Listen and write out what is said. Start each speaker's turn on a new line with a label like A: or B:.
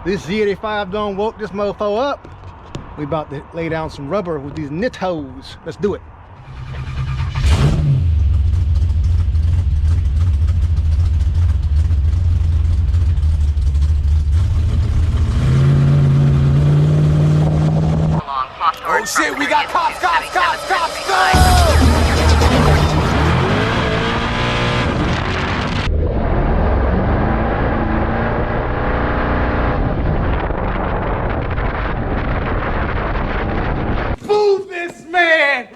A: This E85 done woke this mofo up. We about to lay down some rubber with these nittos. Let's do it.
B: Oh shit, we got cops! Move this man!